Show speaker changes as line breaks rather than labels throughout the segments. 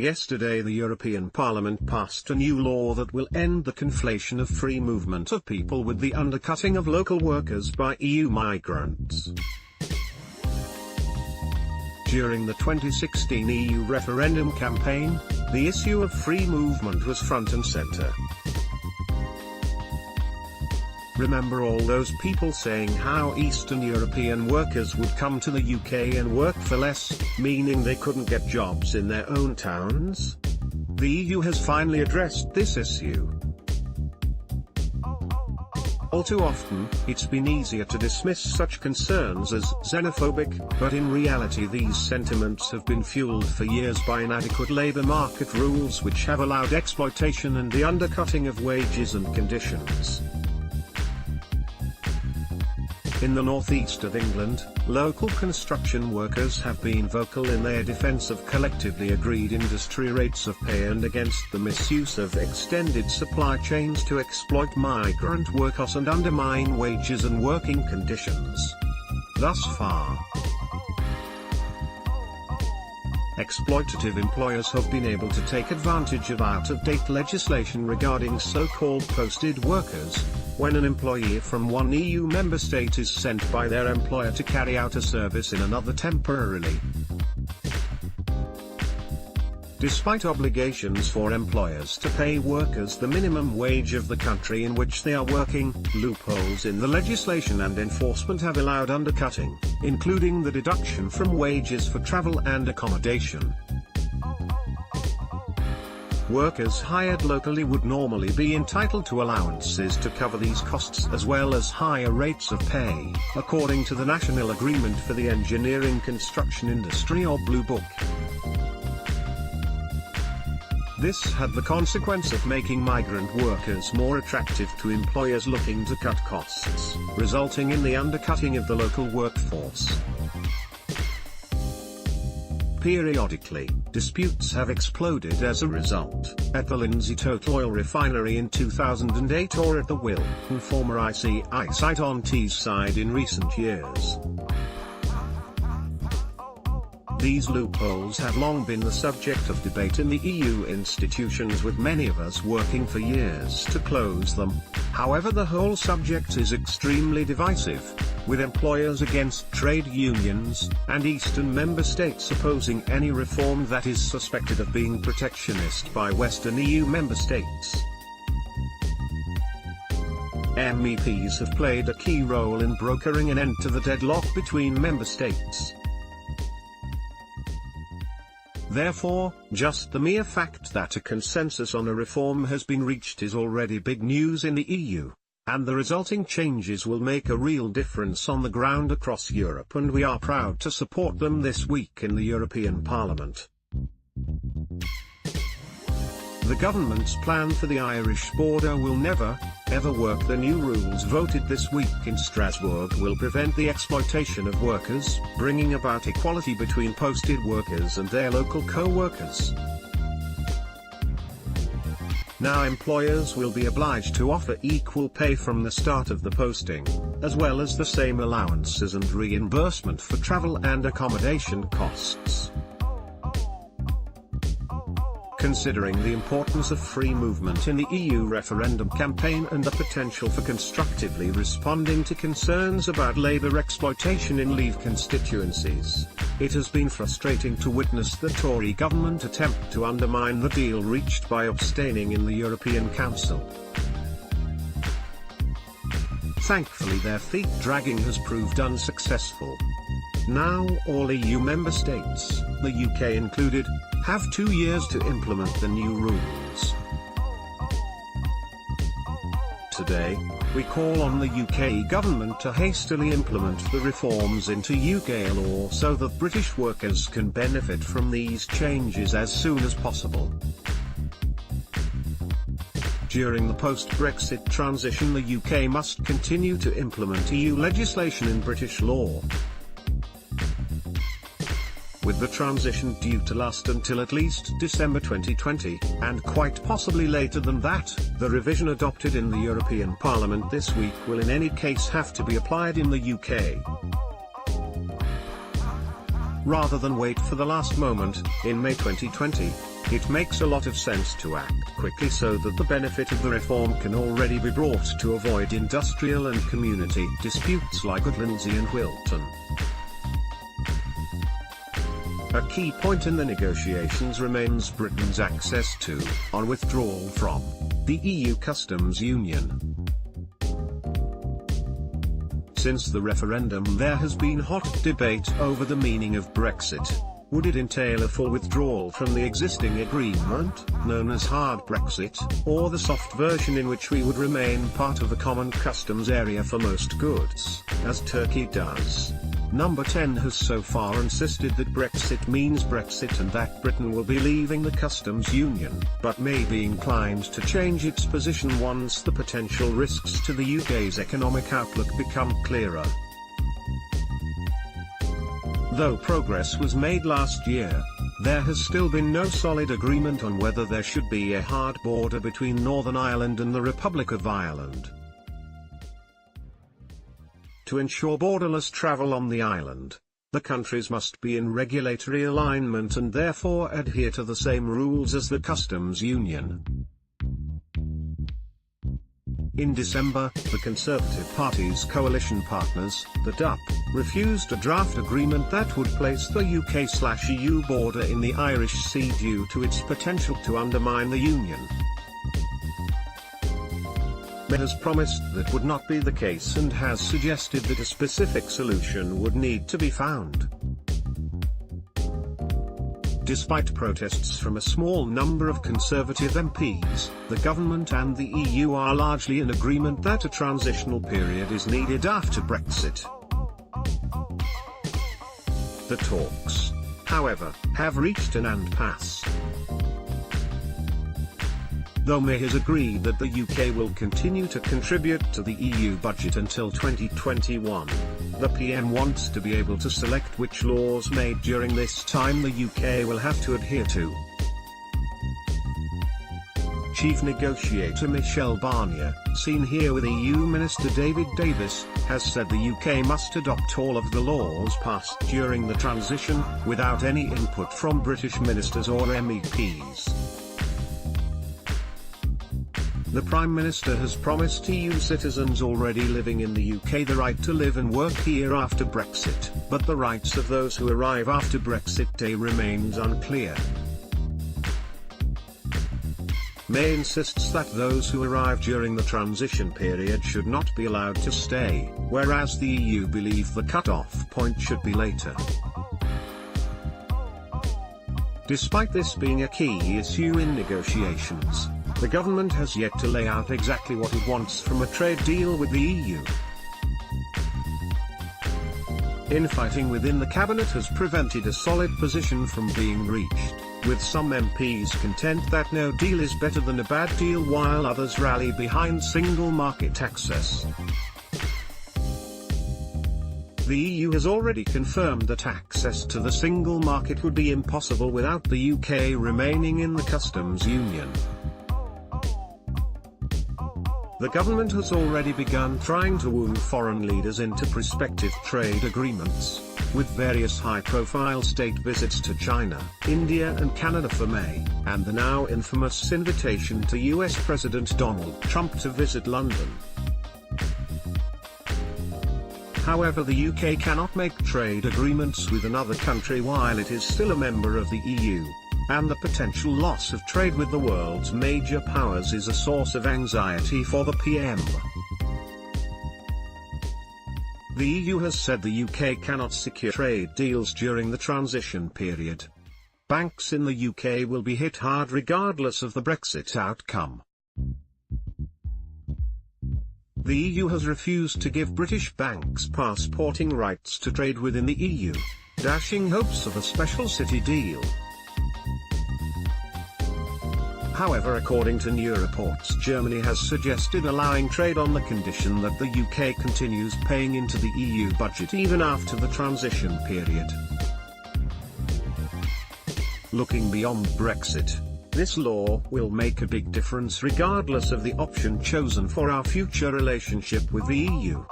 Yesterday the European Parliament passed a new law that will end the conflation of free movement of people with the undercutting of local workers by EU migrants. During the 2016 EU referendum campaign, the issue of free movement was front and centre. Remember all those people saying how Eastern European workers would come to the UK and work for less, meaning they couldn't get jobs in their own towns? The EU has finally addressed this issue. All too often, it's been easier to dismiss such concerns as xenophobic, but in reality these sentiments have been fueled for years by inadequate labour market rules which have allowed exploitation and the undercutting of wages and conditions. In the northeast of England, local construction workers have been vocal in their defence of collectively agreed industry rates of pay and against the misuse of extended supply chains to exploit migrant workers and undermine wages and working conditions. Thus far, exploitative employers have been able to take advantage of out-of-date legislation regarding so-called posted workers, when an employee from one EU member state is sent by their employer to carry out a service in another temporarily. Despite obligations for employers to pay workers the minimum wage of the country in which they are working, loopholes in the legislation and enforcement have allowed undercutting, including the deduction from wages for travel and accommodation. Workers hired locally would normally be entitled to allowances to cover these costs as well as higher rates of pay, according to the National Agreement for the Engineering Construction Industry or Blue Book. This had the consequence of making migrant workers more attractive to employers looking to cut costs, resulting in the undercutting of the local workforce. Periodically, disputes have exploded as a result, at the Lindsey Total Oil Refinery in 2008 or at the Wilton former ICI site on Teesside in recent years. These loopholes have long been the subject of debate in the EU institutions, with many of us working for years to close them. However, the whole subject is extremely divisive, with employers against trade unions, and Eastern member states opposing any reform that is suspected of being protectionist by Western EU member states. MEPs have played a key role in brokering an end to the deadlock between member states. Therefore, just the mere fact that a consensus on a reform has been reached is already big news in the EU, and the resulting changes will make a real difference on the ground across Europe, and we are proud to support them this week in the European Parliament. The government's plan for the Irish border will never, ever work. The new rules voted this week in Strasbourg will prevent the exploitation of workers, bringing about equality between posted workers and their local co-workers. Now employers will be obliged to offer equal pay from the start of the posting, as well as the same allowances and reimbursement for travel and accommodation costs. Considering the importance of free movement in the EU referendum campaign and the potential for constructively responding to concerns about labour exploitation in Leave constituencies, it has been frustrating to witness the Tory government attempt to undermine the deal reached by abstaining in the European Council. Thankfully, their feet-dragging has proved unsuccessful. Now all EU member states, the UK included, have 2 years to implement the new rules. Today, we call on the UK government to hastily implement the reforms into UK law so that British workers can benefit from these changes as soon as possible. During the post-Brexit transition, the UK must continue to implement EU legislation in British law, with the transition due to last until at least December 2020, and quite possibly later than that. The revision adopted in the European Parliament this week will in any case have to be applied in the UK. rather than wait for the last moment. In May 2020, it makes a lot of sense to act quickly so that the benefit of the reform can already be brought to avoid industrial and community disputes like at Lindsay and Wilton. A key point in the negotiations remains Britain's access to, on withdrawal from, the EU customs union. Since the referendum, there has been hot debate over the meaning of Brexit. Would it entail a full withdrawal from the existing agreement, known as hard Brexit, or the soft version in which we would remain part of a common customs area for most goods, as Turkey does? Number 10 has so far insisted that Brexit means Brexit and that Britain will be leaving the customs union, but may be inclined to change its position once the potential risks to the UK's economic outlook become clearer. Though progress was made last year, there has still been no solid agreement on whether there should be a hard border between Northern Ireland and the Republic of Ireland. To ensure borderless travel on the island, the countries must be in regulatory alignment and therefore adhere to the same rules as the customs union. In December, the Conservative Party's coalition partners, the DUP, refused a draft agreement that would place the UK/EU border in the Irish Sea due to its potential to undermine the union. May has promised that would not be the case and has suggested that a specific solution would need to be found. Despite protests from a small number of Conservative MPs, the government and the EU are largely in agreement that a transitional period is needed after Brexit. The talks, however, have reached an impasse. Though May has agreed that the UK will continue to contribute to the EU budget until 2021, the PM wants to be able to select which laws made during this time the UK will have to adhere to. Chief Negotiator Michel Barnier, seen here with EU Minister David Davis, has said the UK must adopt all of the laws passed during the transition, without any input from British ministers or MEPs. The Prime Minister has promised EU citizens already living in the UK the right to live and work here after Brexit, but the rights of those who arrive after Brexit Day remains unclear. May insists that those who arrive during the transition period should not be allowed to stay, whereas the EU believe the cut-off point should be later. Despite this being a key issue in negotiations, the government has yet to lay out exactly what it wants from a trade deal with the EU. Infighting within the cabinet has prevented a solid position from being reached, with some MPs content that no deal is better than a bad deal while others rally behind single market access. The EU has already confirmed that access to the single market would be impossible without the UK remaining in the customs union. The government has already begun trying to woo foreign leaders into prospective trade agreements, with various high-profile state visits to China, India and Canada for May, and the now infamous invitation to US President Donald Trump to visit London. However, the UK cannot make trade agreements with another country while it is still a member of the EU. And the potential loss of trade with the world's major powers is a source of anxiety for the PM. The EU has said the UK cannot secure trade deals during the transition period. Banks in the UK will be hit hard regardless of the Brexit outcome. The EU has refused to give British banks passporting rights to trade within the EU, dashing hopes of a special city deal. However, according to new reports, Germany has suggested allowing trade on the condition that the UK continues paying into the EU budget even after the transition period. Looking beyond Brexit, this law will make a big difference regardless of the option chosen for our future relationship with the EU.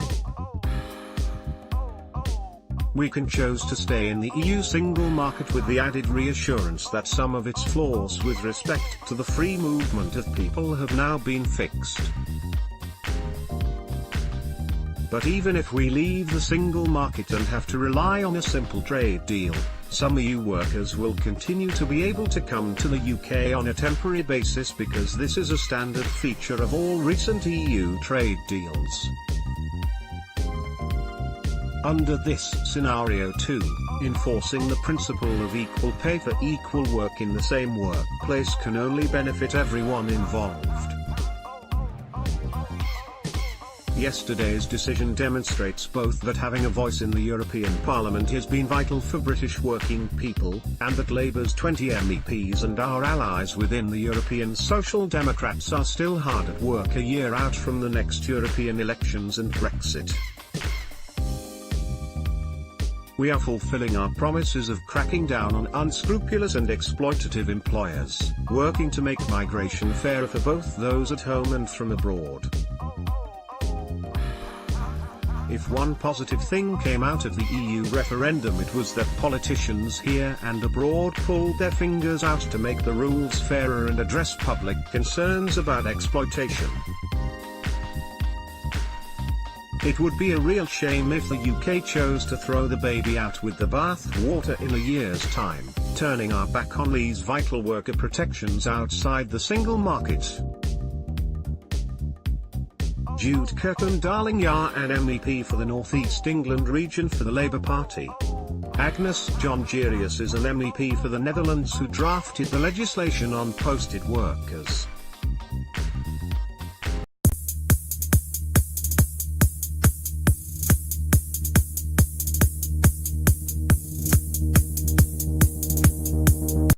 we can choose to stay in the EU single market with the added reassurance that some of its flaws with respect to the free movement of people have now been fixed. But even if we leave the single market and have to rely on a simple trade deal, some EU workers will continue to be able to come to the UK on a temporary basis because this is a standard feature of all recent EU trade deals. Under this scenario too, enforcing the principle of equal pay for equal work in the same workplace can only benefit everyone involved. Yesterday's decision demonstrates both that having a voice in the European Parliament has been vital for British working people, and that Labour's 20 MEPs and our allies within the European Social Democrats are still hard at work a year out from the next European elections and Brexit. We are fulfilling our promises of cracking down on unscrupulous and exploitative employers, working to make migration fairer for both those at home and from abroad. If one positive thing came out of the EU referendum, it was that politicians here and abroad pulled their fingers out to make the rules fairer and address public concerns about exploitation. It would be a real shame if the UK chose to throw the baby out with the bathwater in a year's time, turning our back on these vital worker protections outside the single market. Jude Kirkland-Darling-Yahr, an MEP for the North East England region for the Labour Party. Agnes Jongerius is an MEP for the Netherlands who drafted the legislation on posted workers.